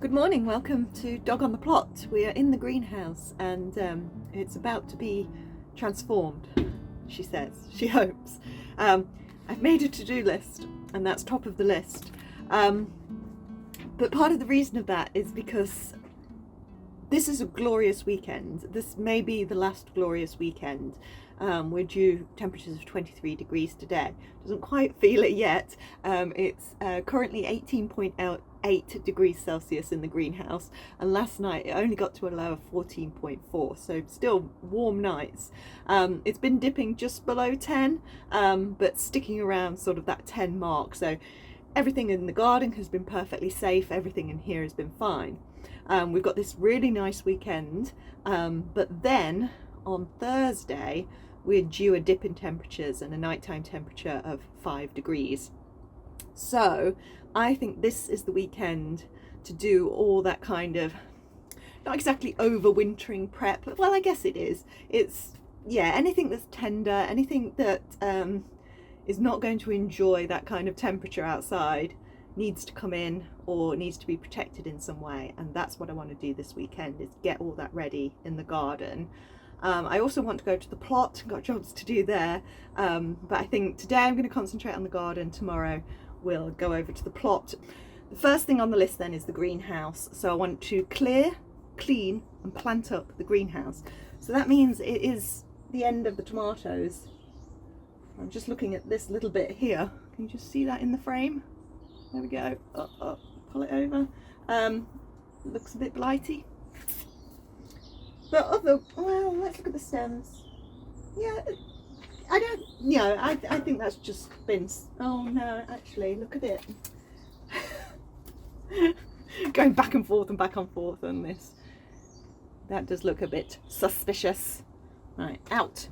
Good morning, welcome to Dog on the Plot. We are in the greenhouse and it's about to be transformed, she says, she hopes. I've made a to-do list and that's top of the list. But part of the reason of that is because this is a glorious weekend. This may be the last glorious weekend. We're due temperatures of 23 degrees today. Doesn't quite feel it yet. It's currently 18.8 degrees Celsius in the greenhouse, and last night it only got to a low of 14.4, so still warm nights. It's been dipping just below 10, but sticking around sort of that 10 mark, so everything in the garden has been perfectly safe, everything in here has been fine. We've got this really nice weekend, but then on Thursday we're due a dip in temperatures and a nighttime temperature of 5 degrees. So I think this is the weekend to do all that kind of, not exactly overwintering prep, but well, I guess it is. It's, yeah, anything that's tender, anything that is not going to enjoy that kind of temperature outside needs to come in or needs to be protected in some way, and that's what I want to do this weekend, is get all that ready in the garden. I also want to go to the plot, got jobs to do there, but I think today I'm going to concentrate on the garden. Tomorrow we'll go over to the plot. The first thing on the list then is the greenhouse, so I want to clear, clean and plant up the greenhouse. So that means it is the end of the tomatoes. I'm just looking at this little bit here, can you just see that in the frame? There we go. Pull it over. Looks a bit blighty. But well, let's look at the stems. Yeah, I don't, you know, I think that's just been, oh no, actually, look at it. Going back and forth on this. That does look a bit suspicious. Right, out.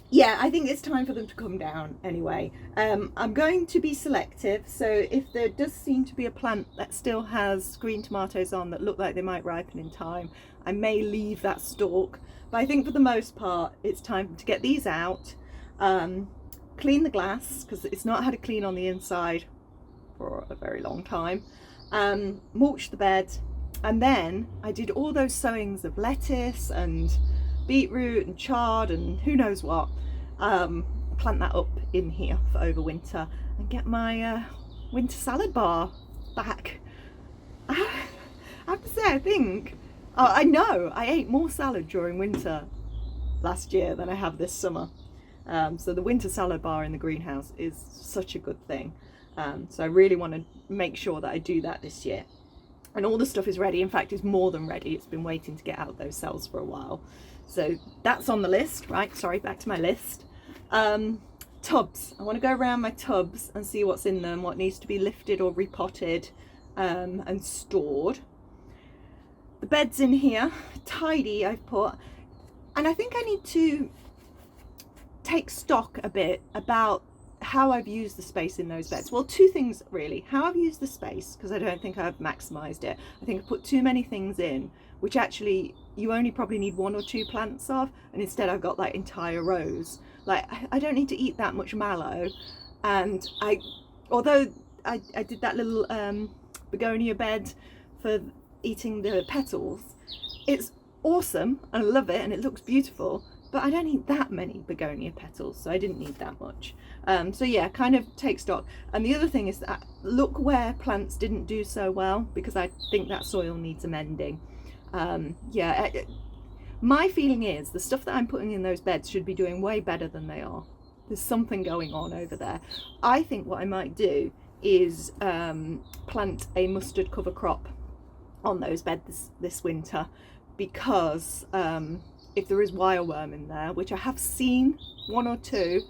Yeah, I think it's time for them to come down anyway. I'm going to be selective, so if there does seem to be a plant that still has green tomatoes on that look like they might ripen in time, I may leave that stalk. But I think for the most part, it's time to get these out, clean the glass, because it's not had a clean on the inside for a very long time, mulch the bed, and then I did all those sowings of lettuce and beetroot and chard and who knows what. Plant that up in here for over winter and get my winter salad bar back. I have to say, I think, I know I ate more salad during winter last year than I have this summer. So the winter salad bar in the greenhouse is such a good thing. So I really want to make sure that I do that this year. And all the stuff is ready. In fact, it's more than ready. It's been waiting to get out those cells for a while. So that's on the list, right? Sorry, back to my list. Tubs. I want to go around my tubs and see what's in them, what needs to be lifted or repotted and stored. The bed's in here, tidy I've put. And I think I need to take stock a bit about how I've used the space in those beds. Well, two things really. How I've used the space, because I don't think I've maximised it. I think I put too many things in, which actually you only probably need 1 or 2 plants of, and instead I've got like entire rows. Like, I don't need to eat that much mallow, and although I did that little begonia bed for eating the petals, it's awesome and I love it and it looks beautiful, but I don't need that many begonia petals, so I didn't need that much. So yeah, kind of take stock. And the other thing is that look where plants didn't do so well, because I think that soil needs amending. Yeah, my feeling is the stuff that I'm putting in those beds should be doing way better than they are. There's something going on over there. I think what I might do is plant a mustard cover crop on those beds this winter, because if there is wireworm in there, which I have seen 1 or 2,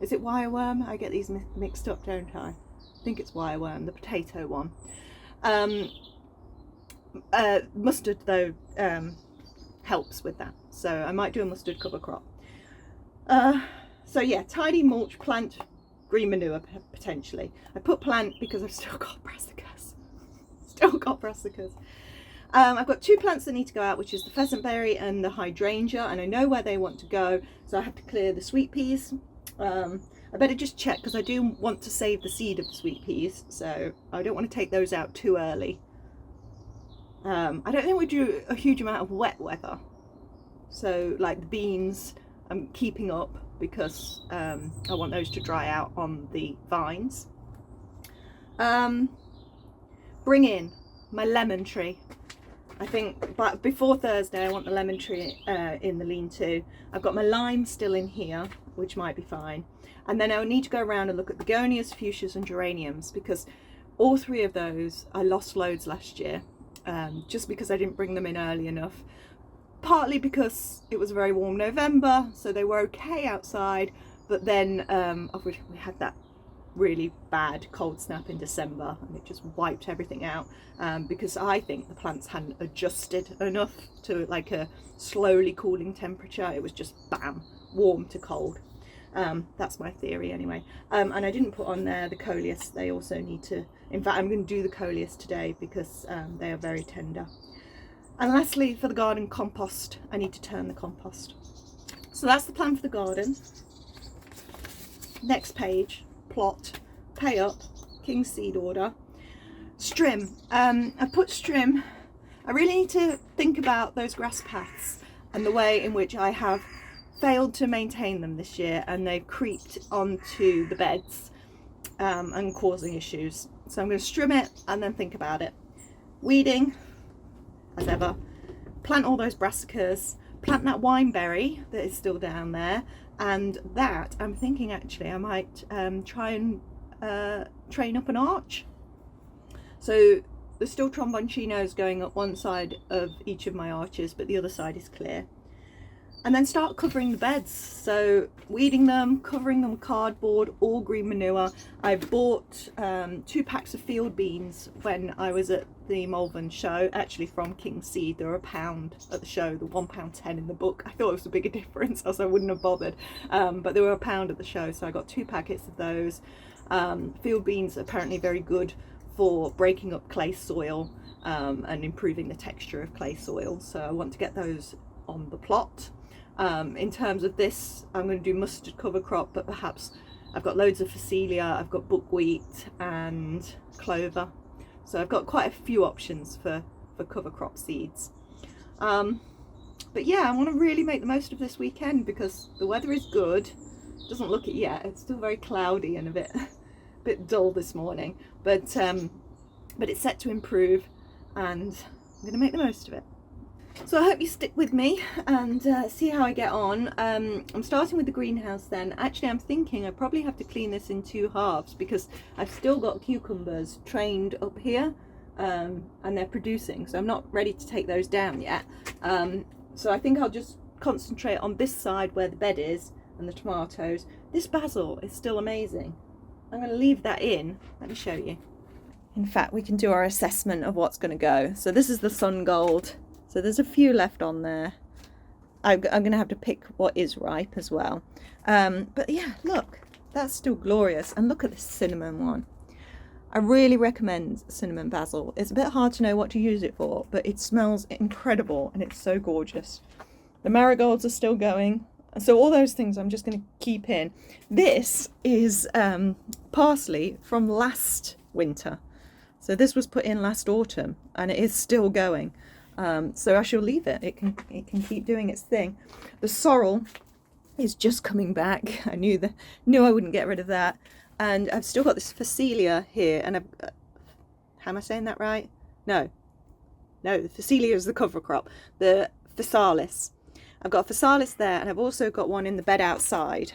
is it wireworm? I get these mixed up, don't I? I think it's wireworm, the potato one. Mustard though helps with that, so I might do a mustard cover crop. So yeah, tidy, mulch, plant, green manure potentially. I put plant because I've still got brassicas. I've got 2 plants that need to go out, which is the pheasantberry and the hydrangea, and I know where they want to go, so I have to clear the sweet peas. I better just check because I do want to save the seed of the sweet peas, so I don't want to take those out too early. I don't think we do a huge amount of wet weather, so like the beans I'm keeping up because I want those to dry out on the vines. Bring in my lemon tree. I think but before Thursday I want the lemon tree in the lean-to. I've got my lime still in here, which might be fine, and then I'll need to go around and look at begonias, fuchsias and geraniums, because all three of those I lost loads last year, just because I didn't bring them in early enough, partly because it was a very warm November, so they were okay outside, but then we had that really bad cold snap in December and it just wiped everything out, because I think the plants hadn't adjusted enough to like a slowly cooling temperature. It was just bam, warm to cold. That's my theory anyway. And I didn't put on there the coleus. They also need to, in fact I'm going to do the coleus today because they are very tender. And lastly, for the garden compost, I need to turn the compost. So that's the plan for the garden. Next page, plot, pay up, king's seed order. Strim. I put strim. I really need to think about those grass paths and the way in which I have failed to maintain them this year, and they've creeped onto the beds and causing issues. So I'm going to strim it and then think about it. Weeding, as ever. Plant all those brassicas. Plant that wineberry that is still down there, and that I'm thinking actually I might try and train up an arch. So there's still tromboncinos going up one side of each of my arches, but the other side is clear. And then start covering the beds, so weeding them, covering them with cardboard, all green manure. I bought 2 packs of field beans when I was at the Malvern show, actually from King's Seed. They were £1 at the show, the £1.10 in the book. I thought it was a bigger difference, else I wouldn't have bothered, but they were £1 at the show, so I got 2 packets of those. Field beans are apparently very good for breaking up clay soil and improving the texture of clay soil, so I want to get those on the plot. In terms of this, I'm going to do mustard cover crop, but perhaps I've got loads of phacelia, I've got buckwheat and clover, so I've got quite a few options for cover crop seeds. But yeah, I want to really make the most of this weekend because the weather is good. Doesn't look it yet, it's still very cloudy and a bit dull this morning, but it's set to improve and I'm going to make the most of it. So I hope you stick with me and see how I get on. I'm starting with the greenhouse then. Actually, I'm thinking I probably have to clean this in 2 halves because I've still got cucumbers trained up here and they're producing, so I'm not ready to take those down yet. So I think I'll just concentrate on this side where the bed is and the tomatoes. This basil is still amazing. I'm going to leave that in. Let me show you. In fact, we can do our assessment of what's going to go. So this is the sun gold. So there's a few left on there. I'm going to have to pick what is ripe as well. But yeah, look, that's still glorious. And look at this cinnamon one. I really recommend cinnamon basil. It's a bit hard to know what to use it for, but it smells incredible and it's so gorgeous. The marigolds are still going. So all those things I'm just going to keep in. This is parsley from last winter. So this was put in last autumn and it is still going. So I shall leave it. It can keep doing its thing. The sorrel is just coming back. I knew I wouldn't get rid of that. And I've still got this phacelia here. And how am I saying that right? No, the phacelia is the cover crop. The phasalis. I've got a phasalis there, and I've also got one in the bed outside,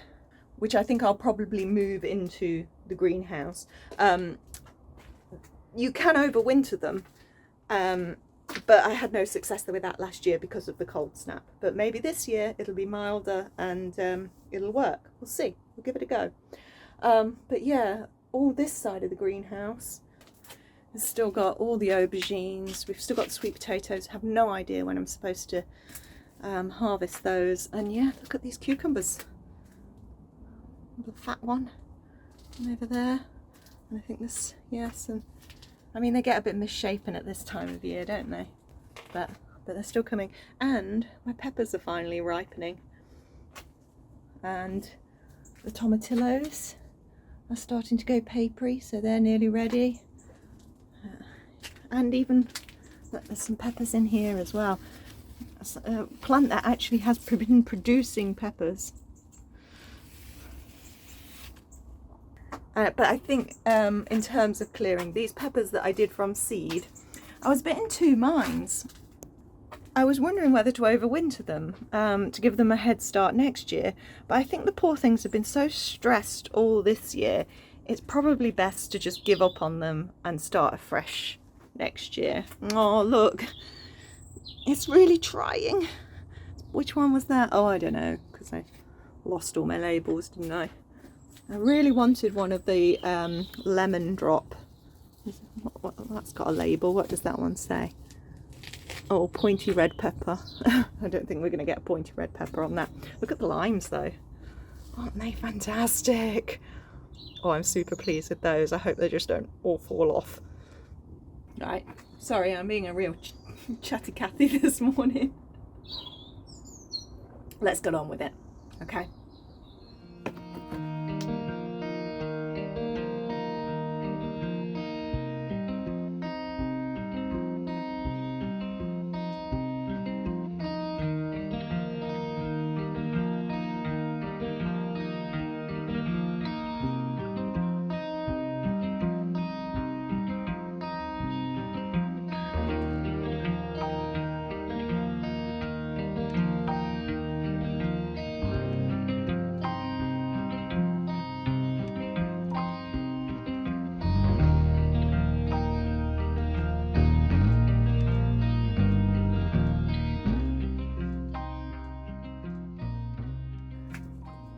which I think I'll probably move into the greenhouse. You can overwinter them. But I had no success with that last year because of the cold snap. But maybe this year it'll be milder and it'll work. We'll see. We'll give it a go. But yeah, all this side of the greenhouse has still got all the aubergines. We've still got the sweet potatoes. I have no idea when I'm supposed to harvest those. And yeah, look at these cucumbers. The fat one over there. And I think this, yes, and I mean, they get a bit misshapen at this time of year, don't they? But they're still coming. And my peppers are finally ripening. And The tomatillos are starting to go papery, so they're nearly ready. And even there's some peppers in here as well. It's a plant that actually has been producing peppers. But I think in terms of clearing, these peppers that I did from seed, I was a bit in two minds. I was wondering whether to overwinter them to give them a head start next year, but I think the poor things have been so stressed all this year, it's probably best to just give up on them and start afresh next year. Oh, look, it's really trying. Which one was that? Oh, I don't know, because I lost all my labels, didn't I? I really wanted one of the lemon drop. That's got a label. What does that one say? Oh, pointy red pepper. I don't think we're going to get a pointy red pepper on that. Look at the limes though. Aren't they fantastic? Oh, I'm super pleased with those. I hope they just don't all fall off. Right. Sorry, I'm being a real chatty Cathy this morning. Let's get on with it. Okay.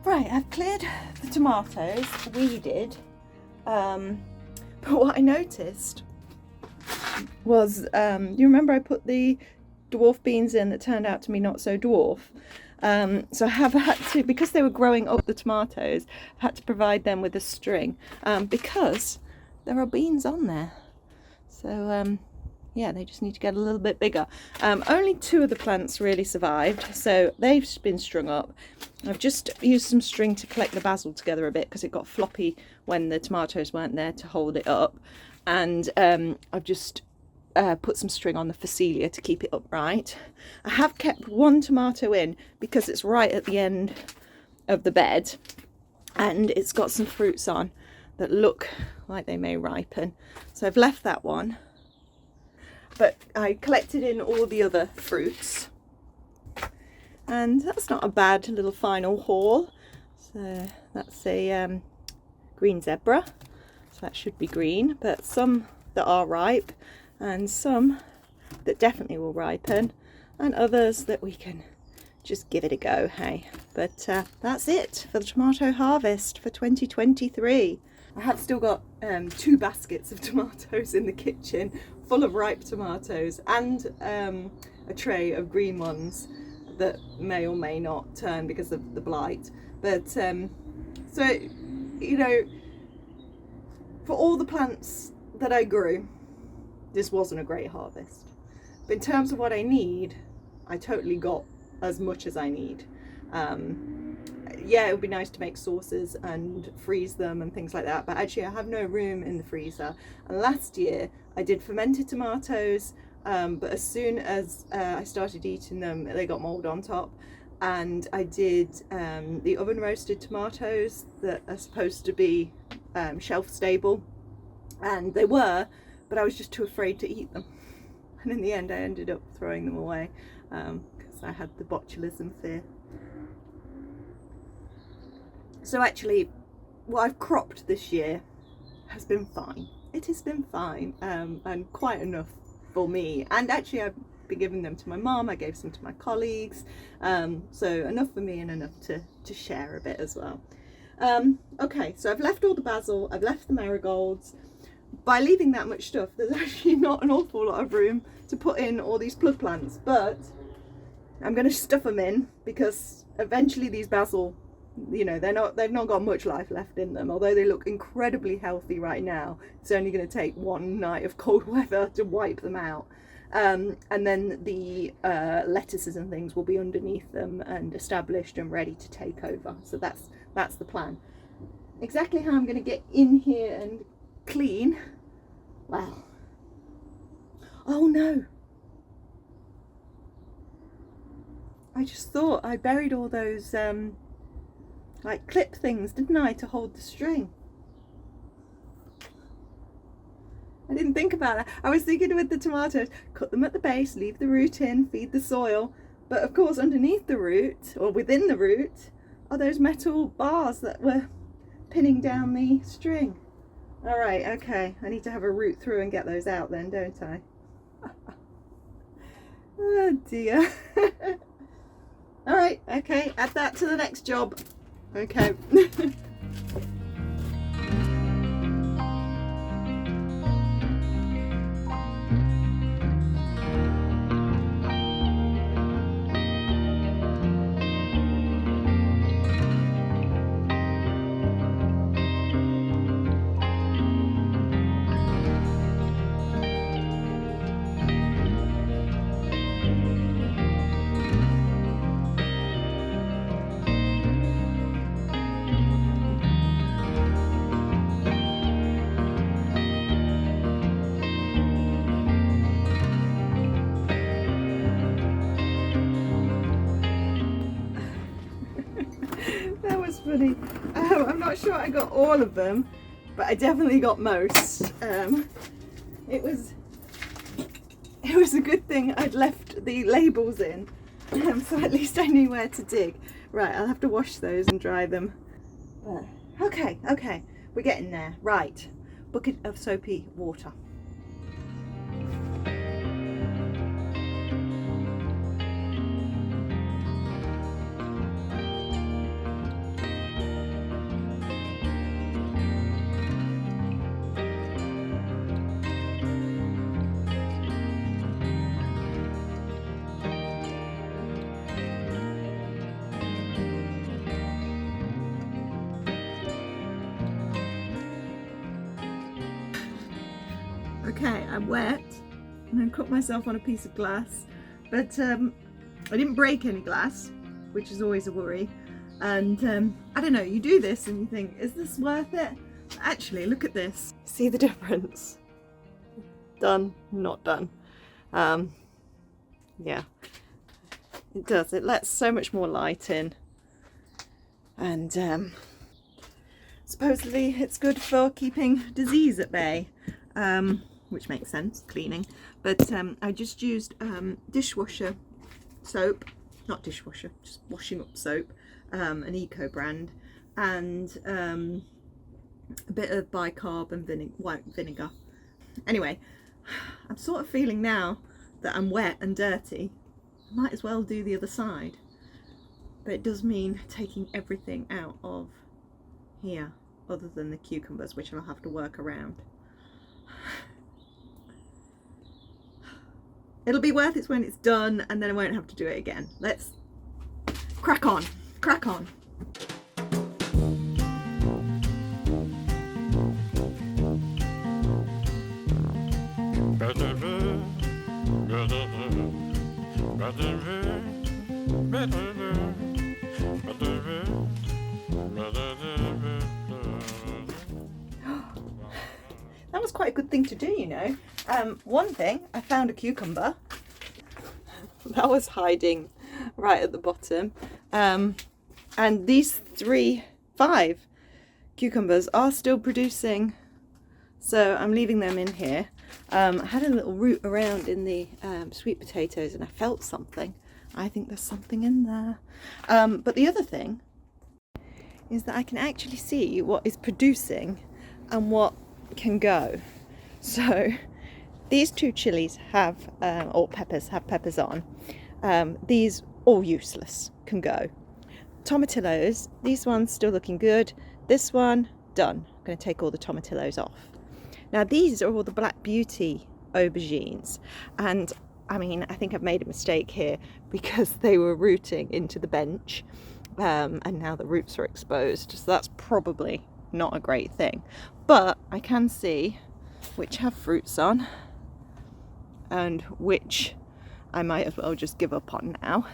Right, I've cleared the tomatoes, weeded, but what I noticed was, you remember I put the dwarf beans in that turned out to be not so dwarf? So I have had to, because they were growing up the tomatoes, I've had to provide them with a string, because there are beans on there. So yeah, they just need to get a little bit bigger. Only two of the plants really survived, so they've been strung up. I've just used some string to collect the basil together a bit because it got floppy when the tomatoes weren't there to hold it up. And I've just put some string on the phacelia to keep it upright. I have kept one tomato in because it's right at the end of the bed and it's got some fruits on that look like they may ripen. So I've left that one. But I collected in all the other fruits, and that's not a bad little final haul. So that's a green zebra, so that should be green, but some that are ripe and some that definitely will ripen, and others that we can just give it a go, hey. But that's it for the tomato harvest for 2023. I have still got 2 baskets of tomatoes in the kitchen full of ripe tomatoes and a tray of green ones that may or may not turn because of the blight. But so, you know, for all the plants that I grew, this wasn't a great harvest. But in terms of what I need, I totally got as much as I need. Yeah, it would be nice to make sauces and freeze them and things like that, but actually I have no room in the freezer. And last year I did fermented tomatoes, but as soon as I started eating them, they got mold on top. And I did the oven roasted tomatoes that are supposed to be shelf stable, and they were, but I was just too afraid to eat them. And in the end I ended up throwing them away because I had the botulism fear. So actually, what I've cropped this year has been fine. It has been fine, and quite enough for me. And actually, I've been giving them to my mum. I gave some to my colleagues. So enough for me and enough to share a bit as well. Okay, so I've left all the basil. I've left the marigolds. By leaving that much stuff, there's actually not an awful lot of room to put in all these plug plants. But I'm going to stuff them in because eventually these basil, you know, they've not got much life left in them. Although they look incredibly healthy right now, it's only going to take one night of cold weather to wipe them out. And then the lettuces and things will be underneath them and established and ready to take over. So that's That's the plan. Exactly how I'm going to get in here and clean, well, oh no, I just thought I buried all those like clip things, didn't I, to hold the string. I didn't think about that. I was thinking with the tomatoes, cut them at the base, leave the root in, feed the soil, but of course underneath the root, or within the root, are those metal bars that were pinning down the string. All right, okay, I need to have a root through and get those out then, don't I? Oh dear. All right, okay, add that to the next job. Okay. That was funny. I'm not sure I got all of them, but I definitely got most. It was a good thing I'd left the labels in, so at least I knew where to dig. Right, I'll have to wash those and dry them. Okay, we're getting there. Right, bucket of soapy water. Okay, I'm wet and I cut myself on a piece of glass, but I didn't break any glass, which is always a worry. And I don't know, you do this and you think, is this worth it? Actually, look at this. See the difference? Done, not done. Yeah, it does. It lets so much more light in, and supposedly it's good for keeping disease at bay. Which makes sense, cleaning. But I just used dishwasher soap, not dishwasher, just washing up soap, an eco brand, and a bit of bicarb and white vinegar. Anyway, I'm sort of feeling now that I'm wet and dirty, I might as well do the other side. But it does mean taking everything out of here, other than the cucumbers, which I'll have to work around. It'll be worth it when it's done, and then I won't have to do it again. Let's crack on, crack on. That was quite a good thing to do, you know. One thing, I found a cucumber that was hiding right at the bottom, and these 5 cucumbers are still producing, so I'm leaving them in here. I had a little root around in the sweet potatoes and I felt something. I think there's something in there. But the other thing is that I can actually see what is producing and what can go. So these 2 chilies have, or peppers, have peppers on. These, all useless, can go. Tomatillos, these ones still looking good. This one, done. I'm going to take all the tomatillos off. Now these are all the Black Beauty aubergines, and I mean, I think I've made a mistake here because they were rooting into the bench, and now the roots are exposed, so that's probably not a great thing. But I can see which have fruits on and which I might as well just give up on now.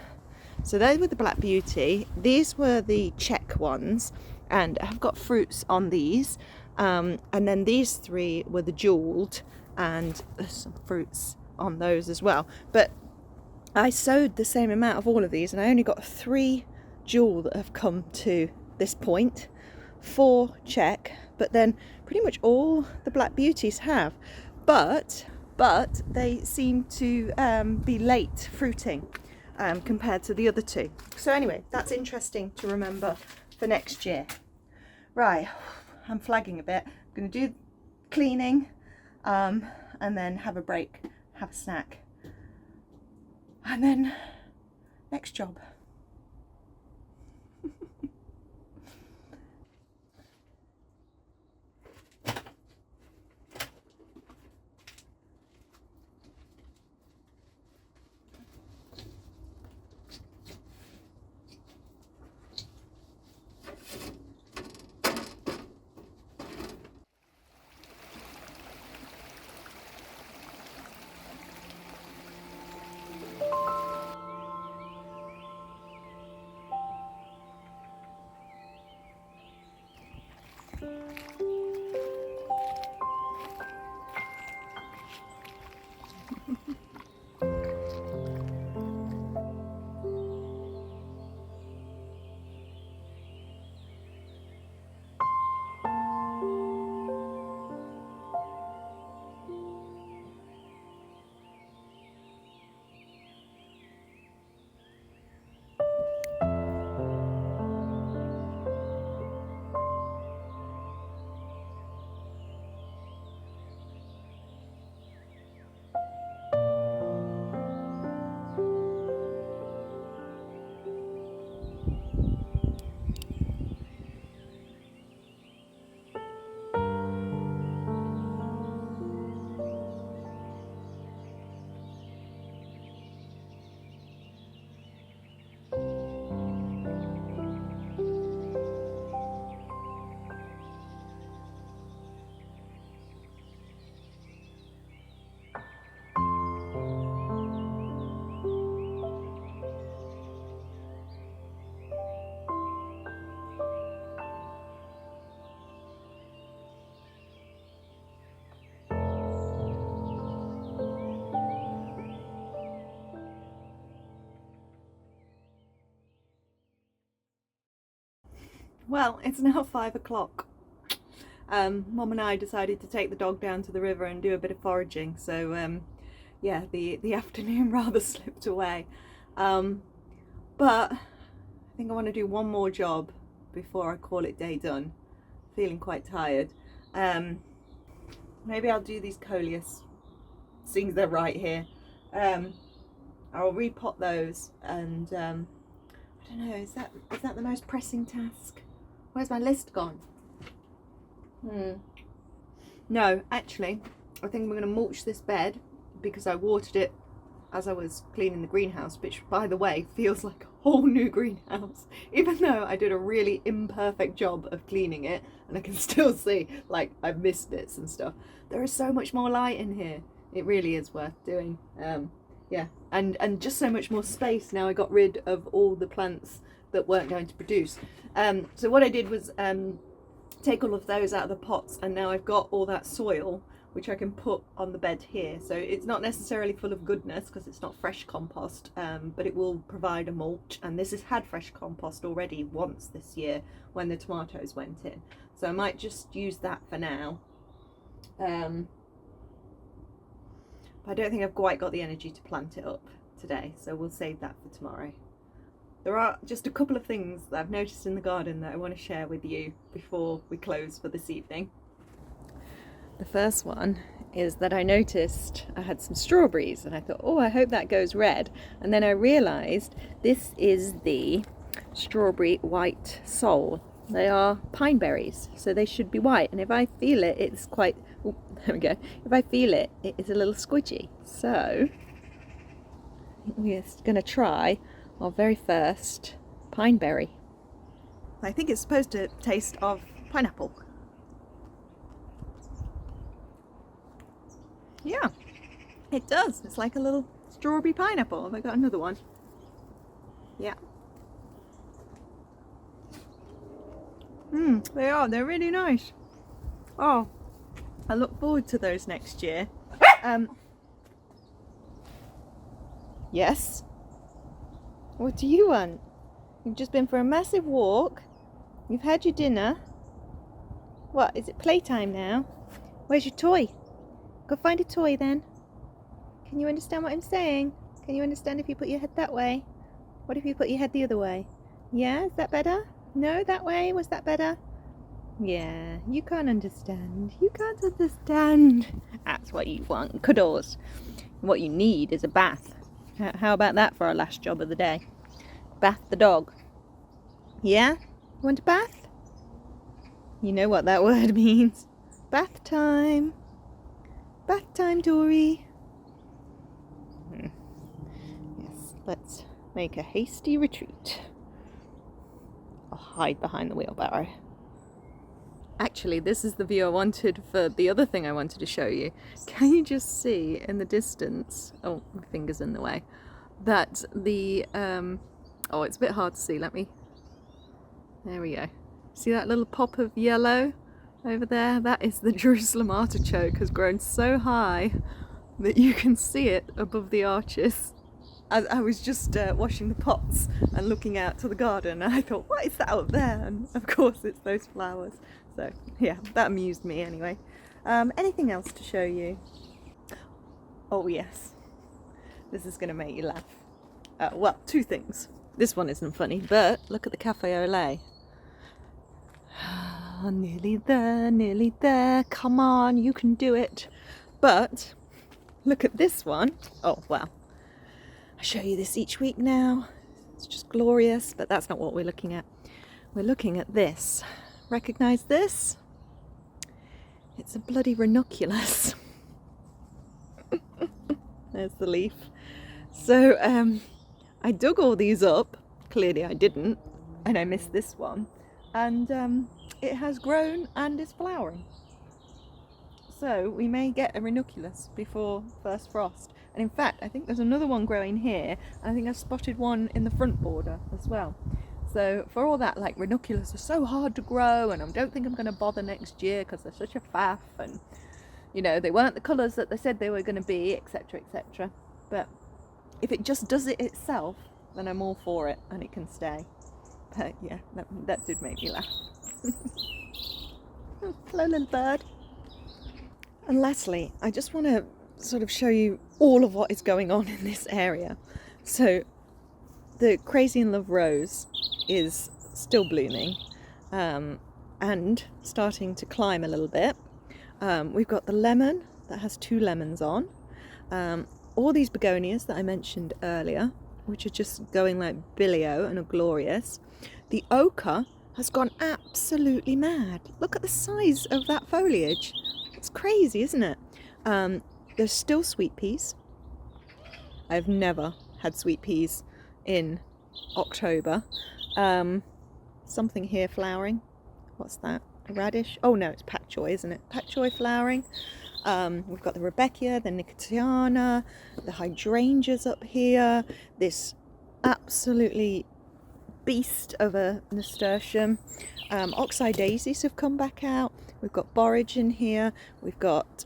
So they were the Black Beauty. These were the check ones, and I've got fruits on these, and then these 3 were the jeweled, and there's some fruits on those as well. But I sowed the same amount of all of these, and I only got 3 jewel that have come to this point. 4 check, but then pretty much all the black beauties have, but they seem to be late fruiting compared to the other 2. So anyway, that's interesting to remember for next year. Right, I'm flagging a bit. I'm going to do cleaning, and then have a break, have a snack, and then next job. Well, it's now 5 o'clock. Mum and I decided to take the dog down to the river and do a bit of foraging, so yeah, the afternoon rather slipped away. But I think I want to do one more job before I call it day done. Feeling quite tired. Maybe I'll do these coleus, seeing they're right here. I'll repot those, and I don't know, is that the most pressing task? Where's my list gone? No, actually, I think I'm going to mulch this bed because I watered it as I was cleaning the greenhouse, which, by the way, feels like a whole new greenhouse, even though I did a really imperfect job of cleaning it, and I can still see, like, I've missed bits and stuff. There is so much more light in here. It really is worth doing. Yeah, and just so much more space now. I got rid of all the plants that weren't going to produce. So what I did was take all of those out of the pots, and now I've got all that soil which I can put on the bed here. So it's not necessarily full of goodness because it's not fresh compost, but it will provide a mulch, and this has had fresh compost already once this year when the tomatoes went in. So I might just use that for now. I don't think I've quite got the energy to plant it up today, so we'll save that for tomorrow. There are just a couple of things that I've noticed in the garden that I want to share with you before we close for this evening. The first one is that I noticed I had some strawberries, and I thought, oh, I hope that goes red. And then I realised this is the strawberry white sole. They are pine berries, so they should be white. And if I feel it, it's quite, oh, there we go. If I feel it, it's a little squidgy. So we're going to try our very first pine berry. I think it's supposed to taste of pineapple. Yeah, it does. It's like a little strawberry pineapple. Have I got another one? Yeah. They are. They're really nice. Oh, I look forward to those next year. Yes? What do you want? You've just been for a massive walk. You've had your dinner. What, is it playtime now? Where's your toy? Go find a toy then. Can you understand what I'm saying? Can you understand if you put your head that way? What if you put your head the other way? Yeah, is that better? No, that way? Was that better? Yeah, you can't understand. You can't understand. That's what you want. Cuddles. What you need is a bath. How about that for our last job of the day? Bath the dog. Yeah? You want a bath? You know what that word means. Bath time. Bath time, Dory. Yes, let's make a hasty retreat. I'll hide behind the wheelbarrow. Actually, this is the view I wanted for the other thing I wanted to show you. Can you just see in the distance, oh, my finger's in the way, that the, oh, it's a bit hard to see, there we go. See that little pop of yellow over there? That is the Jerusalem artichoke, has grown so high that you can see it above the arches. I was just washing the pots and looking out to the garden, and I thought, what is that up there? And of course it's those flowers. So yeah, that amused me anyway. Anything else to show you? Oh yes, this is going to make you laugh. Well, two things. This one isn't funny, but look at the cafe au lait. Nearly there, come on, you can do it. But look at this one. Oh wow, I show you this each week now. It's just glorious, but that's not what we're looking at. We're looking at this. Recognise this? It's a bloody ranunculus. There's the leaf. So I dug all these up. Clearly I didn't, and I missed this one. And it has grown and is flowering. So we may get a ranunculus before first frost. And in fact, I think there's another one growing here, and I think I've spotted one in the front border as well. So for all that, like, ranunculus are so hard to grow, and I don't think I'm going to bother next year because they're such a faff, and you know, they weren't the colours that they said they were going to be, etc, etc. But if it just does it itself, then I'm all for it, and it can stay. But yeah, that did make me laugh. Hello, little bird. And lastly, I just want to sort of show you all of what is going on in this area. So the Crazy in Love rose is still blooming and starting to climb a little bit. We've got the lemon that has 2 lemons on. All these begonias that I mentioned earlier, which are just going like billio and are glorious. The ochre has gone absolutely mad. Look at the size of that foliage. It's crazy, isn't it? There's still sweet peas. I've never had sweet peas in October. Something here flowering. What's that? A radish? Oh no, it's pak choy, isn't it? Pak choy flowering. We've got the Rebecca, the Nicotiana, the hydrangeas up here. This absolutely beast of a nasturtium. Oxeye daisies have come back out. We've got borage in here. We've got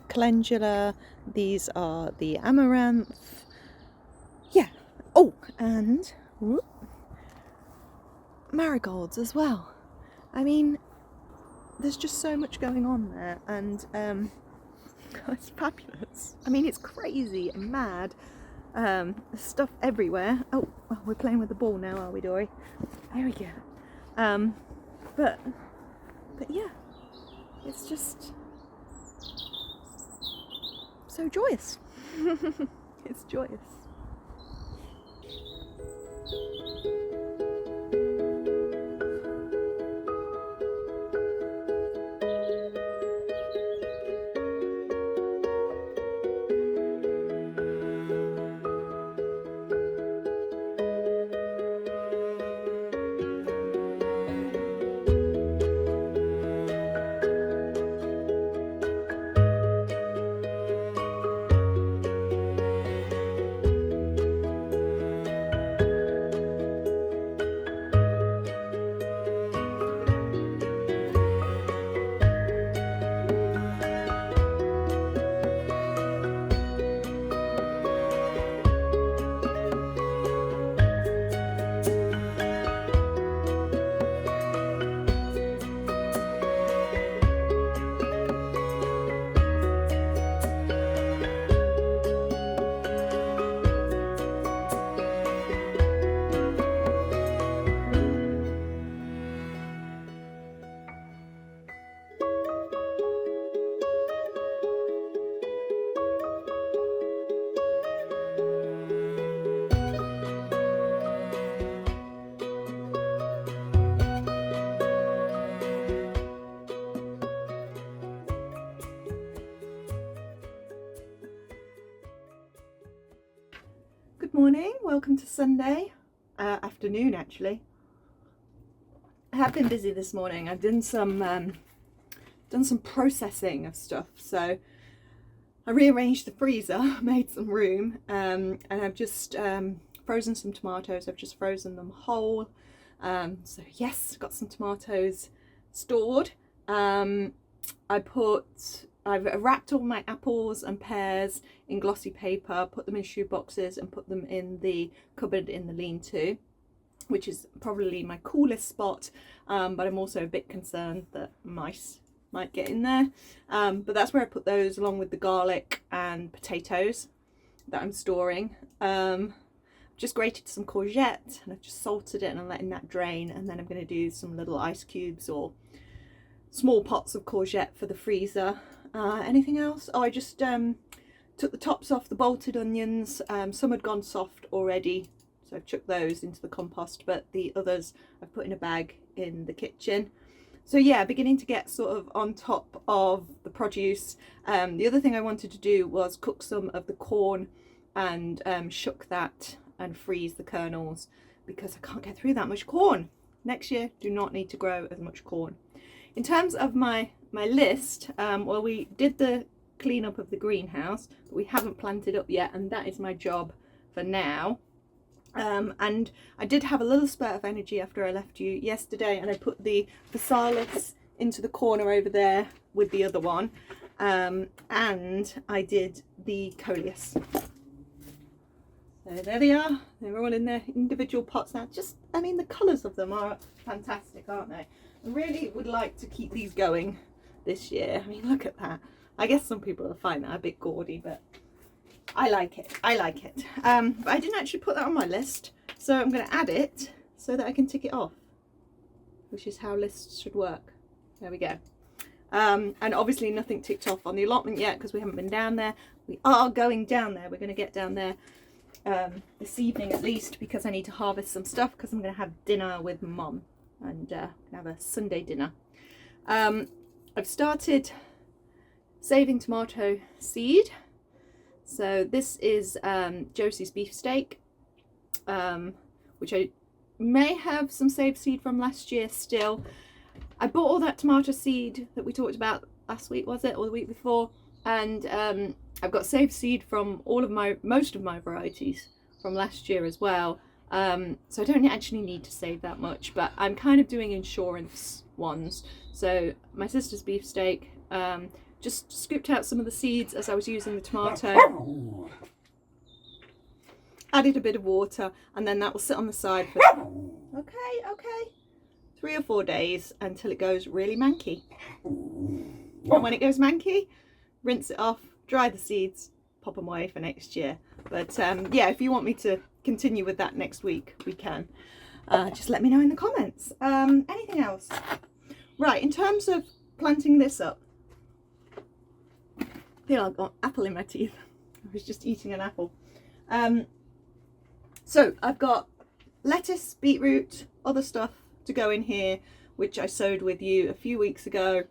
calendula. These are the amaranth. Yeah. Oh, and whoop, marigolds as well. I mean, there's just so much going on there, and it's fabulous. I mean, it's crazy and mad. There's stuff everywhere. Oh, we're playing with the ball now, are we, Dory? There we go. But yeah, it's just so joyous. It's joyous. Good morning, welcome to Sunday afternoon actually. I have been busy this morning. I've done some processing of stuff, so I rearranged the freezer, made some room, and I've just frozen some tomatoes. I've just frozen them whole. So yes, got some tomatoes stored. I've wrapped all my apples and pears in glossy paper, put them in shoe boxes and put them in the cupboard in the lean-to, which is probably my coolest spot, but I'm also a bit concerned that mice might get in there. But that's where I put those, along with the garlic and potatoes that I'm storing. Just grated some courgette and I've just salted it and I'm letting that drain, and then I'm going to do some little ice cubes or small pots of courgette for the freezer. Anything else? Oh, I just took the tops off the bolted onions. Some had gone soft already, so I've chucked those into the compost, but the others I've put in a bag in the kitchen. So yeah, beginning to get sort of on top of the produce. The other thing I wanted to do was cook some of the corn and shuck that and freeze the kernels, because I can't get through that much corn. Next year, do not need to grow as much corn. In terms of my list, well, we did the cleanup of the greenhouse, but we haven't planted up yet, and that is my job for now. And I did have a little spurt of energy after I left you yesterday, and I put the physalis into the corner over there with the other one, and I did the coleus. So there they are. They're all in their individual pots now. I mean, the colours of them are fantastic, aren't they? I really would like to keep these going this year. I mean, look at that. I guess some people will find that a bit gaudy, but I like it. I like it. But I didn't actually put that on my list, so I'm going to add it so that I can tick it off, which is how lists should work. There we go. And obviously nothing ticked off on the allotment yet because we haven't been down there. We are going down there. We're going to get down there this evening at least, because I need to harvest some stuff, because I'm going to have dinner with Mum and have a Sunday dinner. I've started saving tomato seed. So this is Josie's beefsteak, which I may have some saved seed from last year still. I bought all that tomato seed that we talked about last week, was it, or the week before? And I've got saved seed from most of my varieties from last year as well. So I don't actually need to save that much, but I'm kind of doing insurance ones. So my sister's beefsteak, just scooped out some of the seeds as I was using the tomato, added a bit of water, and then that will sit on the side for okay 3 or 4 days until it goes really manky. And when it goes manky, rinse it off, dry the seeds, pop them away for next year. But yeah, if you want me to continue with that next week, we can. Just let me know in the comments. Anything else? Right, in terms of planting this up, I feel I've got apple in my teeth. I was just eating an apple. So I've got lettuce, beetroot, other stuff to go in here, which I sowed with you a few weeks ago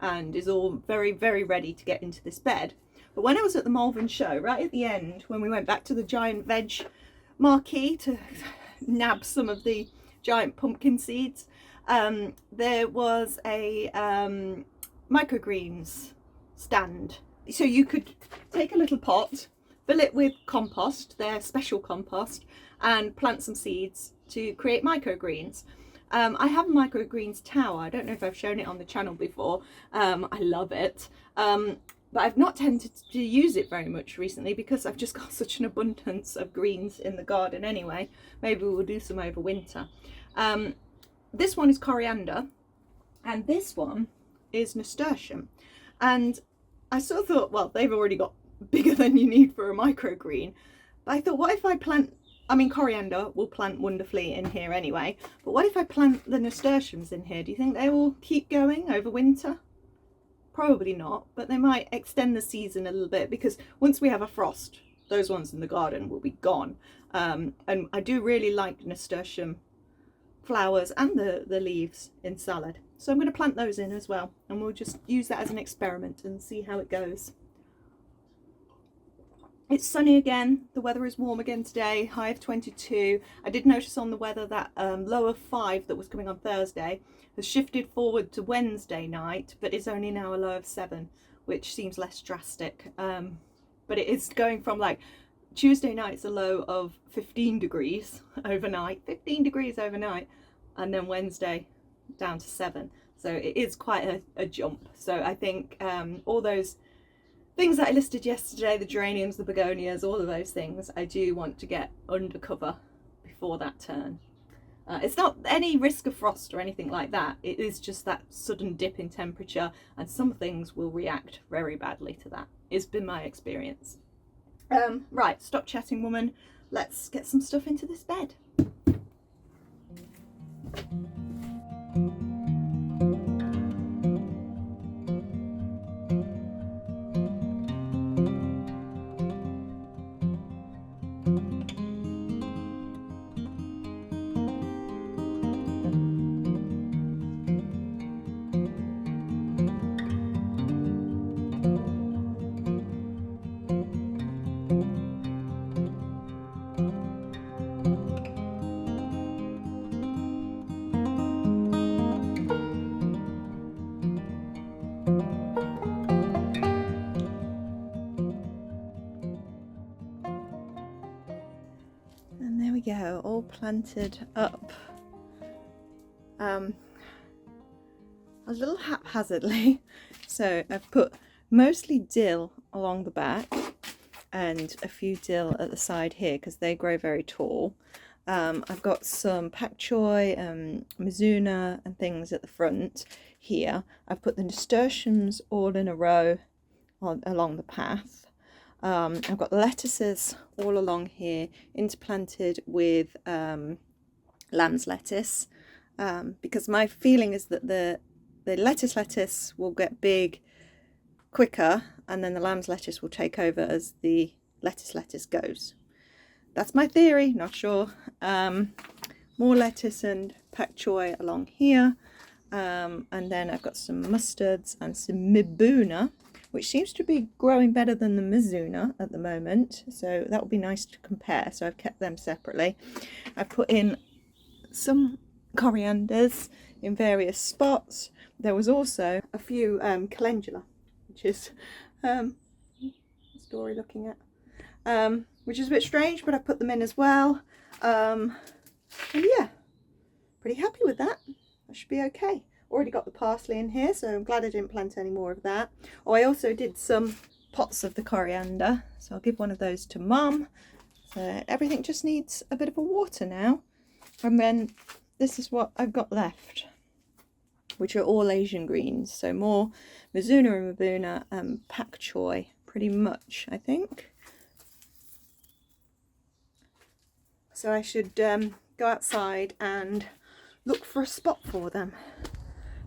and is all very, very ready to get into this bed. But when I was at the Malvern show, right at the end, when we went back to the giant veg marquee to nab some of the giant pumpkin seeds, there was a microgreens stand. So you could take a little pot, fill it with compost, their special compost, and plant some seeds to create microgreens. I have a microgreens tower. I don't know if I've shown it on the channel before. I love it. But I've not tended to use it very much recently because I've just got such an abundance of greens in the garden anyway. Maybe we'll do some over winter. This one is coriander and this one is nasturtium. And I sort of thought, well, they've already got bigger than you need for a microgreen. But I thought, what if I plant, I mean, coriander will plant wonderfully in here anyway, but what if I plant the nasturtiums in here? Do you think they will keep going over winter? Probably not, but they might extend the season a little bit, because once we have a frost, those ones in the garden will be gone. And I do really like nasturtium flowers and the leaves in salad. So I'm going to plant those in as well, and we'll just use that as an experiment and see how it goes. It's sunny again, the weather is warm again today, high of 22. I did notice on the weather that low of 5 that was coming on Thursday has shifted forward to Wednesday night, but it's only now a low of 7, which seems less drastic. But it is going from like Tuesday night's a low of 15 degrees overnight, 15 degrees overnight, and then Wednesday down to 7. So it is quite a jump. So I think all those things that I listed yesterday, the geraniums, the begonias, all of those things, I do want to get under cover before that turn. It's not any risk of frost or anything like that. It is just that sudden dip in temperature, and some things will react very badly to that. It's been my experience. Right, stop chatting, woman. Let's get some stuff into this bed. And there we go, all planted up. A little haphazardly, so I've put mostly dill along the back and a few dill at the side here because they grow very tall. I've got some pak choi, mizuna and things at the front here. I've put the nasturtiums all in a row along the path. I've got lettuces all along here, interplanted with lamb's lettuce, because my feeling is that the lettuce will get big quicker, and then the lamb's lettuce will take over as the lettuce goes. That's my theory, not sure. More lettuce and pak choi along here, and then I've got some mustards and some mibuna, which seems to be growing better than the mizuna at the moment, so that will be nice to compare. So I've kept them separately. I put in some corianders in various spots. There was also a few calendula, which is a story looking at, which is a bit strange, but I put them in as well. And yeah, pretty happy with that. That should be okay. Already got the parsley in here, so I'm glad I didn't plant any more of that. Oh, I also did some pots of the coriander, so I'll give one of those to Mum. So everything just needs a bit of a water now. And then this is what I've got left, which are all Asian greens. So more mizuna and mibuna and pak choi, pretty much, I think. So I should go outside and look for a spot for them.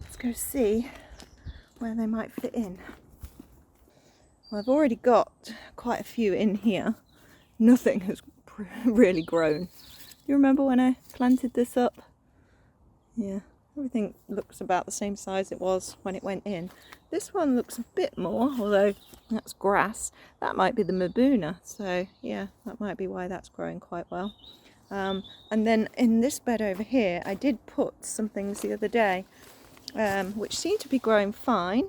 Let's go see where they might fit in. Well, I've already got quite a few in here. Nothing has really grown. You remember when I planted this up? Yeah, everything looks about the same size it was when it went in. This one looks a bit more, although that's grass. That might be the mibuna, so yeah, that might be why that's growing quite well. And then in this bed over here, I did put some things the other day, which seem to be growing fine.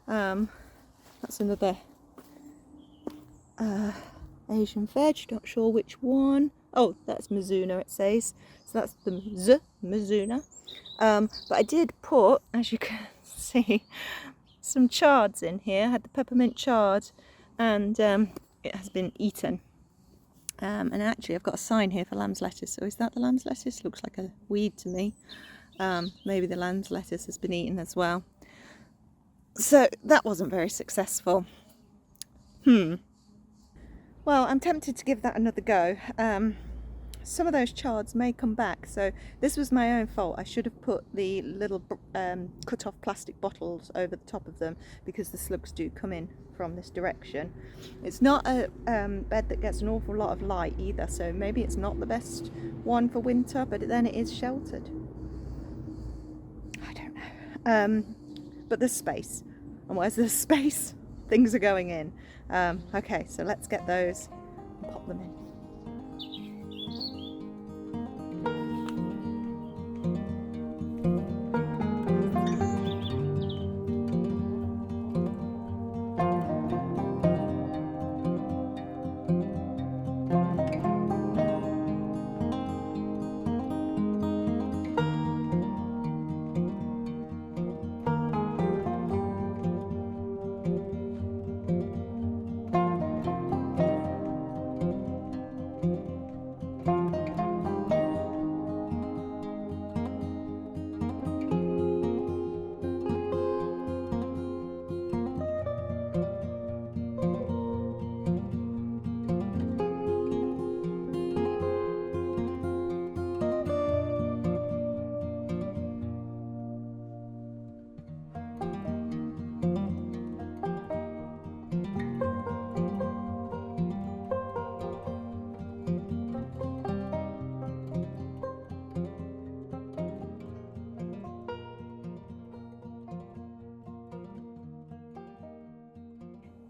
That's another Asian veg, not sure which one. Oh, that's mizuna, it says. So that's the mizuna. But I did put, as you can see, some chards in here. I had the peppermint chard, and it has been eaten. And actually I've got a sign here for lamb's lettuce. So is that the lamb's lettuce? Looks like a weed to me. Maybe the lamb's lettuce has been eaten as well. So that wasn't very successful. Well, I'm tempted to give that another go. Some of those chards may come back, so this was my own fault. I should have put the little cut off plastic bottles over the top of them, because the slugs do come in from this direction. It's not a bed that gets an awful lot of light either, so maybe it's not the best one for winter, but then it is sheltered. I don't know. But there's space, and where's there's space, things are going in. Okay, so let's get those pop them in.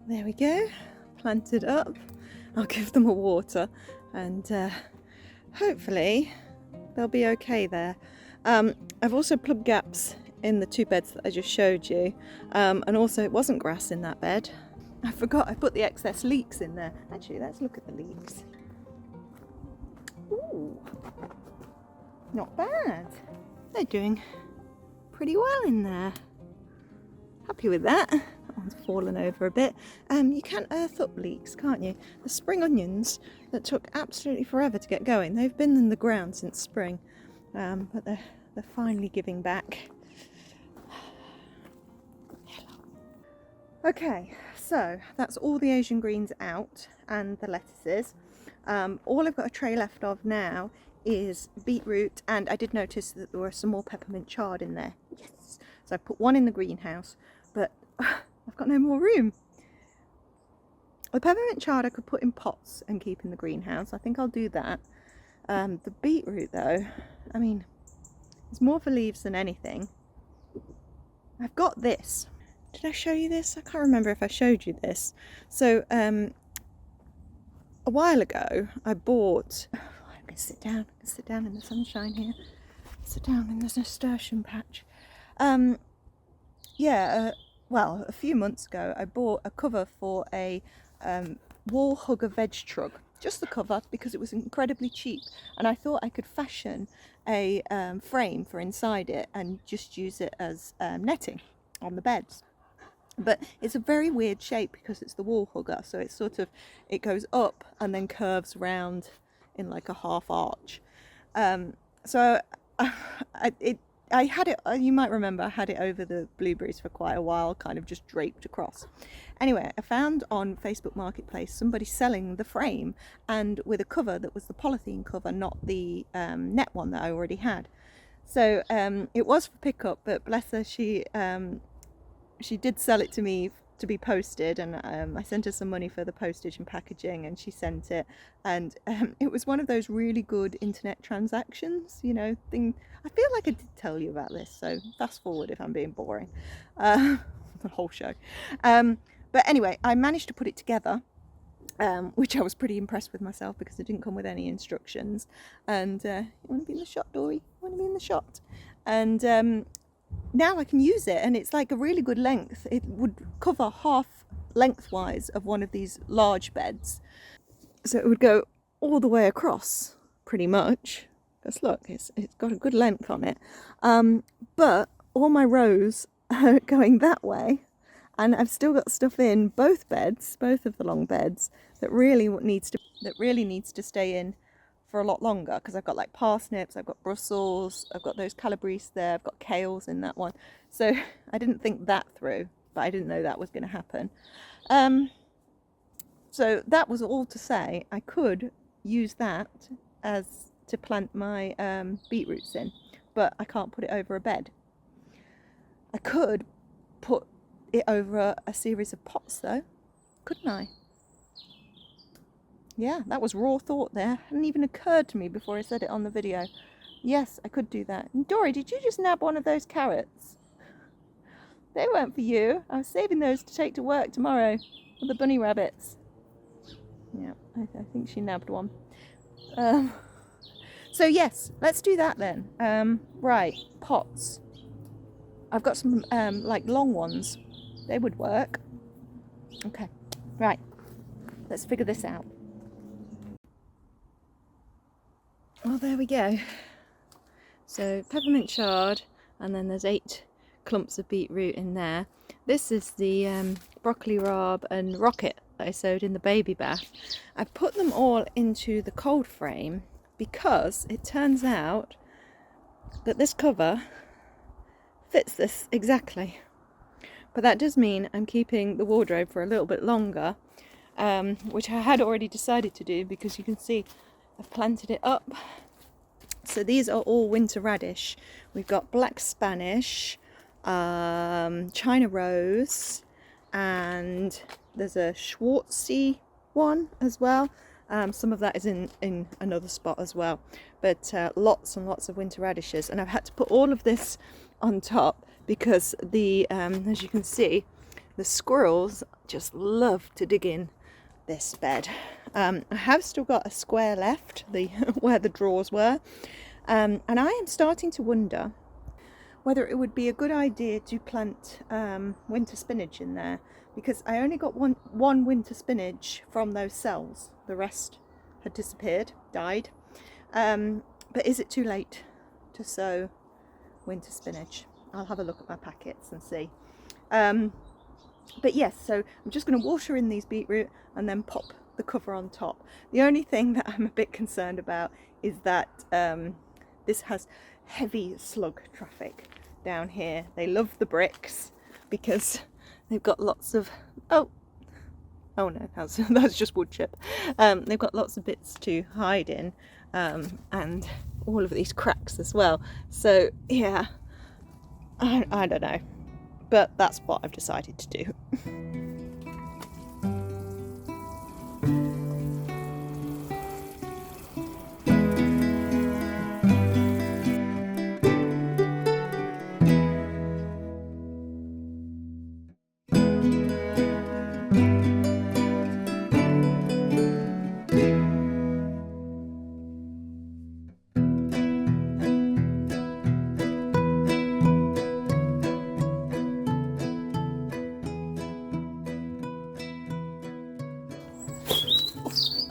There we go, planted up. I'll give them a water and hopefully they'll be okay there. I've also plugged gaps in the 2 beds that I just showed you, and also it wasn't grass in that bed. I forgot I put the excess leeks in there. Actually, let's look at the leeks. Ooh, not bad. They're doing pretty well in there. Happy with that. That one's fallen over a bit. You can earth up leeks, can't you? The spring onions that took absolutely forever to get going. They've been in the ground since spring, but they're finally giving back. Okay, so that's all the Asian greens out and the lettuces. All I've got a tray left of now is beetroot, and I did notice that there were some more peppermint chard in there. Yes! So I put one in the greenhouse, but I've got no more room. The peppermint chard I could put in pots and keep in the greenhouse. I think I'll do that. The beetroot though, I mean, it's more for leaves than anything. I've got this. Did I show you this? I can't remember if I showed you this. So a while ago I bought, I'm going to sit down. I can sit down in the sunshine here. Sit down in this nasturtium patch. Well, a few months ago I bought a cover for a wall hugger veg truck. Just the cover, because it was incredibly cheap, and I thought I could fashion a frame for inside it and just use it as netting on the beds. But it's a very weird shape because it's the wall hugger, so it's sort of, it goes up and then curves round in like a half arch. So I had it, you might remember, I had it over the blueberries for quite a while, kind of just draped across. Anyway, I found on Facebook Marketplace somebody selling the frame, and with a cover that was the polythene cover, not the net one that I already had. So it was for pickup, but bless her, she did sell it to me to be posted, and I sent her some money for the postage and packaging, and she sent it, and it was one of those really good internet transactions, you know, thing. I feel like I did tell you about this, so fast forward if I'm being boring. The whole show. But anyway, I managed to put it together, which I was pretty impressed with myself because it didn't come with any instructions. And you want to be in the shot, Dory? You want to be in the shot? And now I can use it, and it's like a really good length. It would cover half lengthwise of one of these large beds, so it would go all the way across pretty much, because look, it's got a good length on it, but all my rows are going that way, and I've still got stuff in both beds, both of the long beds, that really needs to stay in for a lot longer, because I've got like parsnips, I've got Brussels, I've got those calabrese there, I've got kales in that one. So I didn't think that through, but I didn't know that was going to happen. So that was all to say I could use that as to plant my beetroots in, but I can't put it over a bed. I could put it over a series of pots though, couldn't I? Yeah, that was raw thought there. Hadn't even occurred to me before I said it on the video. Yes, I could do that. And Dory, did you just nab one of those carrots? They weren't for you. I was saving those to take to work tomorrow with the bunny rabbits. Yeah, I think she nabbed one. So yes, let's do that then. Right, pots. I've got some like long ones. They would work. Okay, right. Let's figure this out. Well, there we go. So peppermint chard, and then there's 8 clumps of beetroot in there. This is the broccoli rabe and rocket that I sowed in the baby bath. I've put them all into the cold frame because it turns out that this cover fits this exactly. But that does mean I'm keeping the wardrobe for a little bit longer, which I had already decided to do because you can see I've planted it up. So these are all winter radish. We've got black Spanish, China rose, and there's a Schwartzy one as well. Some of that is in another spot as well, but lots and lots of winter radishes. And I've had to put all of this on top because the as you can see, the squirrels just love to dig in this bed. I have still got a square left, where the drawers were, and I am starting to wonder whether it would be a good idea to plant winter spinach in there, because I only got one winter spinach from those cells. The rest had disappeared, died. But is it too late to sow winter spinach? I'll have a look at my packets and see. But yes, so I'm just going to water in these beetroot and then pop the cover on top. The only thing that I'm a bit concerned about is that this has heavy slug traffic down here. They love the bricks because they've got lots of oh no, that's just wood chip. They've got lots of bits to hide in, and all of these cracks as well. So yeah, I don't know, but that's what I've decided to do.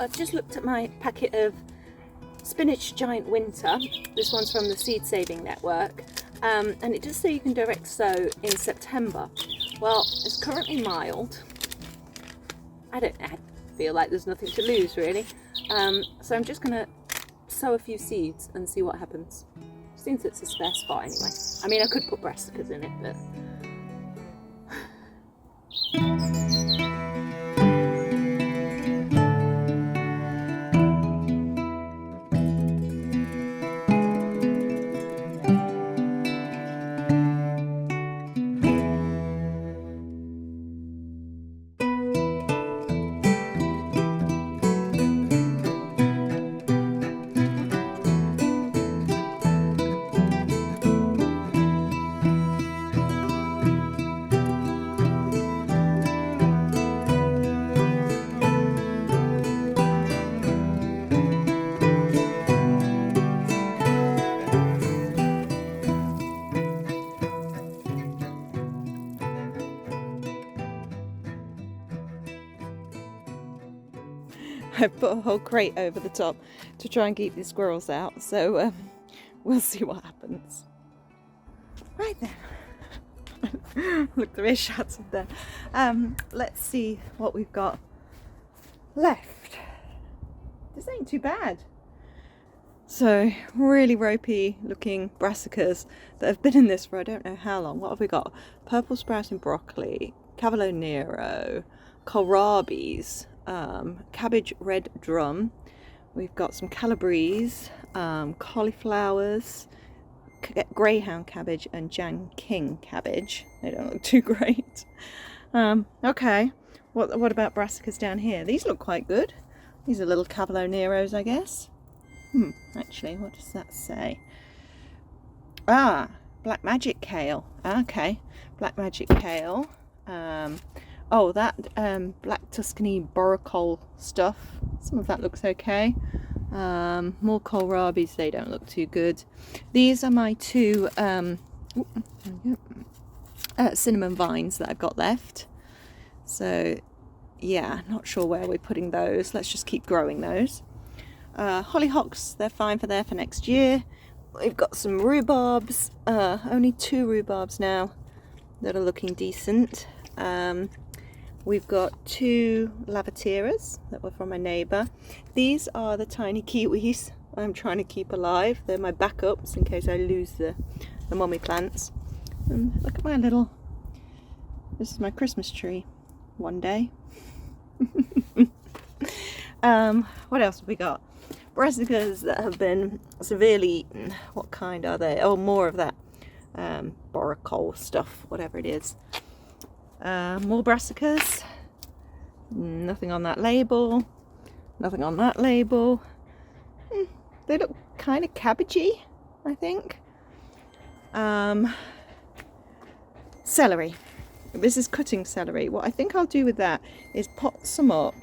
I've just looked at my packet of spinach giant winter. This one's from the Seed Saving Network, and it does say you can direct sow in September. Well, it's currently mild. I feel like there's nothing to lose really, so I'm just gonna sow a few seeds and see what happens. Seems it's a spare spot anyway. I mean, I could put brassicas in it, but I've put a whole crate over the top to try and keep the squirrels out, so we'll see what happens. Right then. Look, there is shattered there. Let's see what we've got left. This ain't too bad. So, really ropey looking brassicas that have been in this for I don't know how long. What have we got? Purple sprouting broccoli, Cavolo Nero, kohlrabies, cabbage red drum. We've got some calabreese, cauliflowers, greyhound cabbage, and Jan King cabbage. They don't look too great. Okay, what about brassicas down here? These look quite good. These are little Cavolo Neros, I guess. Actually, what does that say? Black magic kale. Okay, black magic kale. Oh, that Black Tuscany Borecole stuff, some of that looks okay. More kohlrabis, they don't look too good. These are my two cinnamon vines that I've got left. So yeah, not sure where we're putting those. Let's just keep growing those. Hollyhocks, they're fine for next year. We've got some rhubarbs, only 2 rhubarbs now that are looking decent. We've got 2 lavateras that were from my neighbour. These are the tiny kiwis I'm trying to keep alive. They're my backups in case I lose the mummy plants. And look at my little, this is my Christmas tree one day. What else have we got? Brassicas that have been severely, what kind are they? Oh, more of that borecole stuff, whatever it is. More brassicas. Nothing on that label. Nothing on that label. They look kind of cabbagey, I think. Celery. This is cutting celery. What I think I'll do with that is pot some up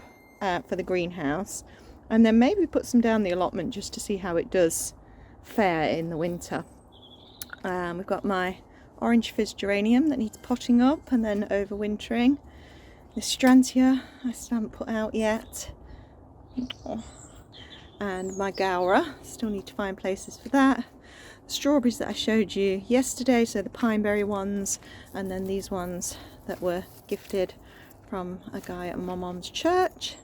for the greenhouse, and then maybe put some down the allotment just to see how it does fare in the winter. We've got my orange fizz geranium that needs potting up and then overwintering. The Strantia I still haven't put out yet. And my Gaura, still need to find places for that. The strawberries that I showed you yesterday, so the pineberry ones, and then these ones that were gifted from a guy at my mom's church.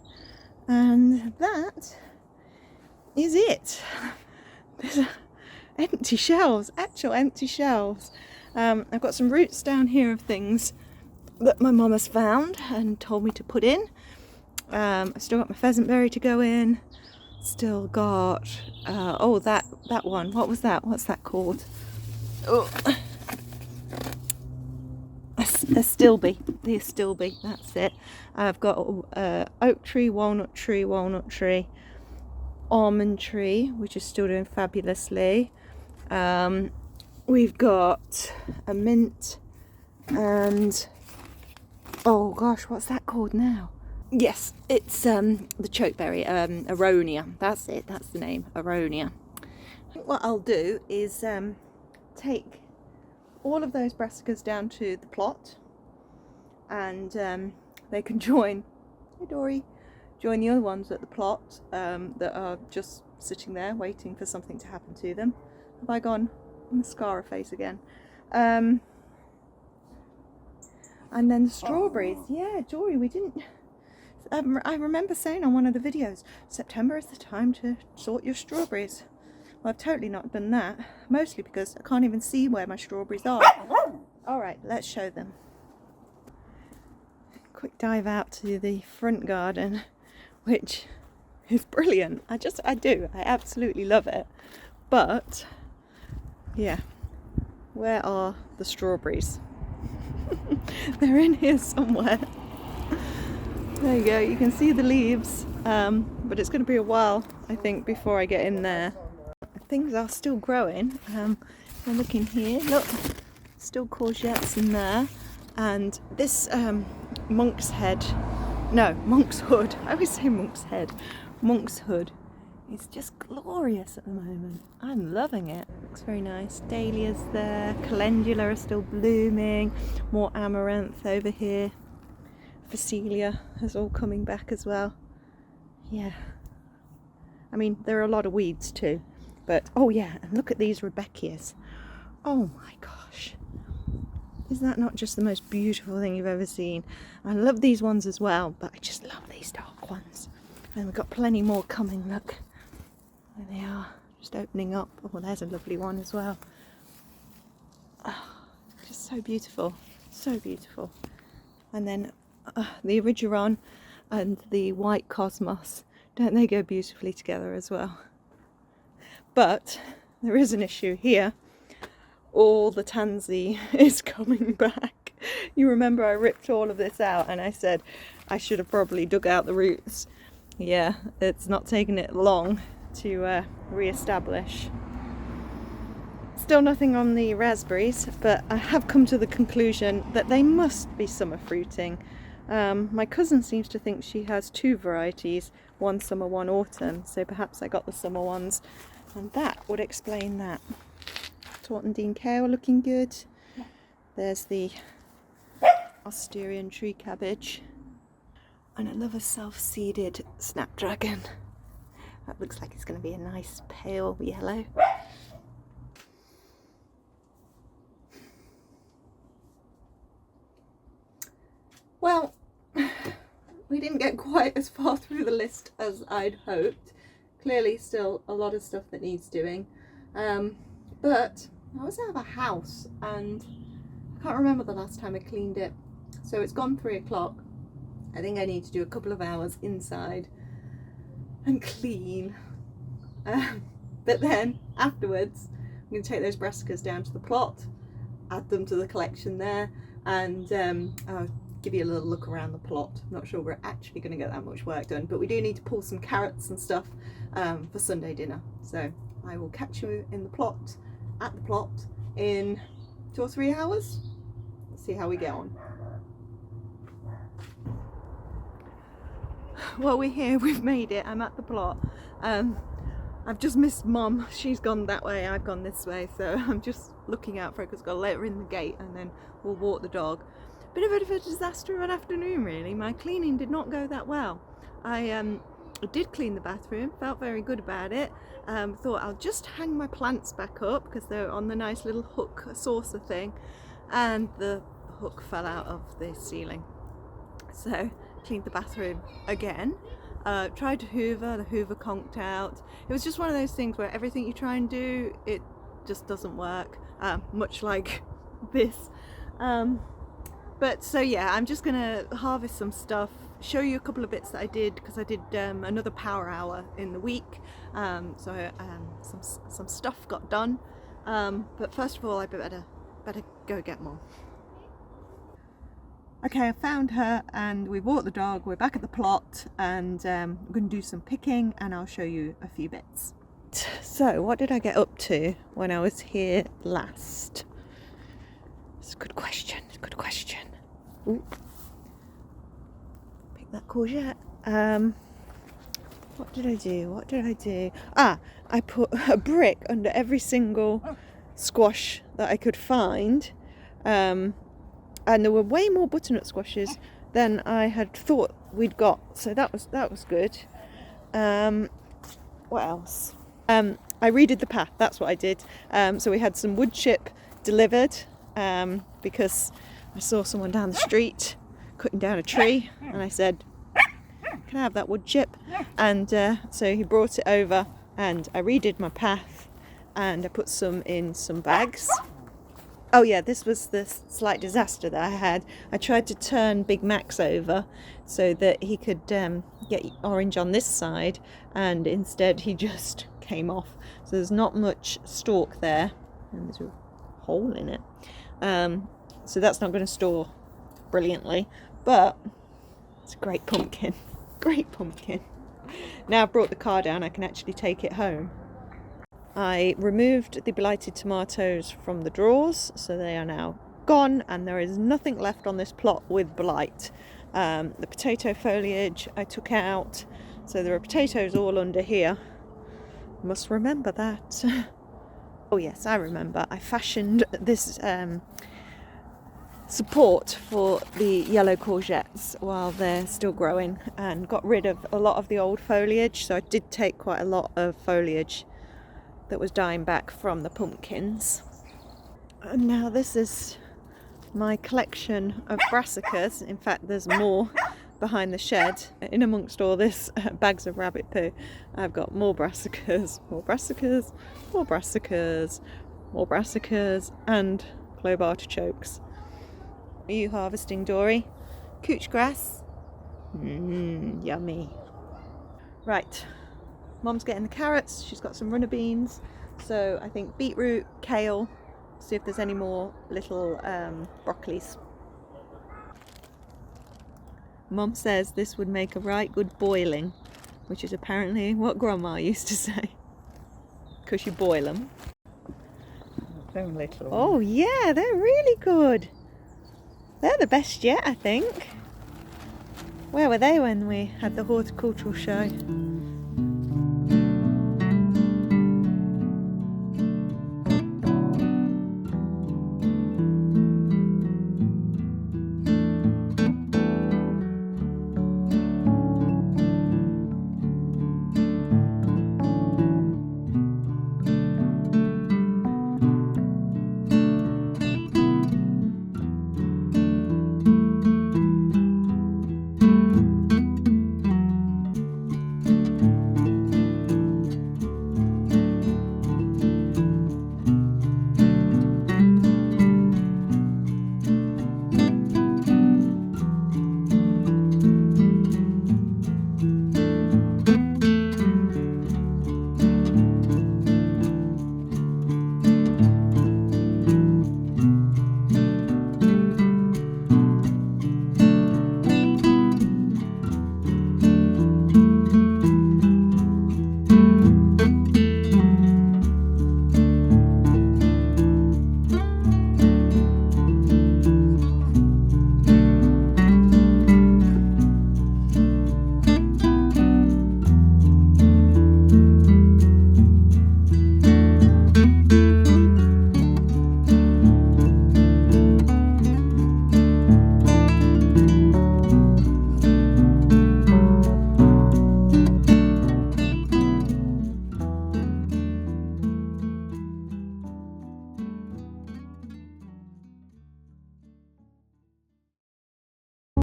And that is it. There's empty shelves, actual empty shelves. I've got some roots down here of things that my mum has found and told me to put in. I've still got my pheasant berry to go in. Still got, oh, that one. What was that? What's that called? Oh, a stilby. The stilby. That's it. I've got oak tree, walnut tree, almond tree, which is still doing fabulously. We've got a mint and, oh gosh, what's that called now? Yes, it's the chokeberry, aronia. That's it, that's the name, aronia. What I'll do is take all of those brassicas down to the plot, and they can join, hey Dory, join the other ones at the plot that are just sitting there waiting for something to happen to them. Have I gone mascara face again? And then the strawberries. Yeah, Dory, we didn't... I remember saying on one of the videos, September is the time to sort your strawberries. Well, I've totally not done that, mostly because I can't even see where my strawberries are. Alright, let's show them. Quick dive out to the front garden, which is brilliant. I absolutely love it. But, yeah, where are the strawberries? They're in here somewhere. There you go, you can see the leaves, but it's going to be a while, I think, before I get in there. Things are still growing. I'm looking here, look, still courgettes in there. And this monk's hood, I always say monk's head, monk's hood, is just glorious at the moment. I'm loving it. Looks very nice. Dahlias there, calendula are still blooming, more amaranth over here. Phacelia is all coming back as well. Yeah, I mean there are a lot of weeds too, but oh yeah, and look at these Rebecchias. Oh my gosh, is that not just the most beautiful thing you've ever seen? I love these ones as well, but I just love these dark ones. And we've got plenty more coming. Look, there they are, just opening up. Oh, there's a lovely one as well. Oh, just so beautiful, so beautiful. And then the Erigeron and the white cosmos, don't they go beautifully together as well? But there is an issue here. All the tansy is coming back. You remember I ripped all of this out and I said I should have probably dug out the roots. Yeah, it's not taken it long to re-establish. Still nothing on the raspberries, but I have come to the conclusion that they must be summer fruiting. My cousin seems to think she has two varieties, one summer, one autumn, so perhaps I got the summer ones, and that would explain that. Tortondine kale looking good. There's the Australian tree cabbage, and another self-seeded snapdragon. That looks like it's going to be a nice pale yellow. Well, we didn't get quite as far through the list as I'd hoped. Clearly still a lot of stuff that needs doing. But I was out of a house and I can't remember the last time I cleaned it. So it's gone 3 o'clock. I think I need to do a couple of hours inside and clean. But then afterwards, I'm going to take those brassicas down to the plot, add them to the collection there, and I'll give you a little look around the plot. I'm not sure we're actually going to get that much work done, but we do need to pull some carrots and stuff for Sunday dinner. So I will catch you in the plot, at the plot, in 2 or 3 hours. Let's see how we get on. Well, we're here, we've made it. I'm at the plot. I've just missed Mum. She's gone that way, I've gone this way, so I'm just looking out for her because I've got to let her in the gate and then we'll walk the dog. Bit of a disaster of an afternoon really. My cleaning did not go that well. I did clean the bathroom, felt very good about it. Thought I'll just hang my plants back up because they're on the nice little hook saucer thing, and the hook fell out of the ceiling. So cleaned the bathroom again. Tried to hoover, the hoover conked out. It was just one of those things where everything you try and do, it just doesn't work, much like this. But so yeah, I'm just gonna harvest some stuff, show you a couple of bits that I did, because I did another power hour in the week, so some stuff got done, but first of all I better go get Mum. Okay, I found her and we walked the dog. We're back at the plot and we're going to do some picking and I'll show you a few bits. So what did I get up to when I was here last? It's a good question, it's a good question. Ooh. Pick that courgette. What did I do? I put a brick under every single squash that I could find. And there were way more butternut squashes than I had thought we'd got, so that was good. What else? I redid the path, that's what I did. So we had some wood chip delivered because I saw someone down the street cutting down a tree and I said, can I have that wood chip? And so he brought it over and I redid my path and I put some in some bags. Oh yeah, this was the slight disaster that I had. I tried to turn Big Max over so that he could get orange on this side, and instead he just came off. So there's not much stalk there, and there's a hole in it. So that's not going to store brilliantly, but it's a great pumpkin. Great pumpkin. Now I've brought the car down, I can actually take it home. I removed the blighted tomatoes from the drawers, so they are now gone and there is nothing left on this plot with blight. The potato foliage I took out, so there are potatoes all under here. Must remember that. Oh yes, I remember. I fashioned this support for the yellow courgettes while they're still growing and got rid of a lot of the old foliage, so I did take quite a lot of foliage that was dying back from the pumpkins. And now this is my collection of brassicas. In fact, there's more behind the shed. In amongst all this bags of rabbit poo, I've got more brassicas, more brassicas, more brassicas, more brassicas, and clove artichokes. Are you harvesting, Dory? Couch grass? Yummy. Right. Mum's getting the carrots, she's got some runner beans, so I think beetroot, kale, see if there's any more little broccolis. Mum says this would make a right good boiling, which is apparently what Grandma used to say, because you boil them. Them little. Oh yeah, they're really good. They're the best yet, I think. Where were they when we had the horticultural show?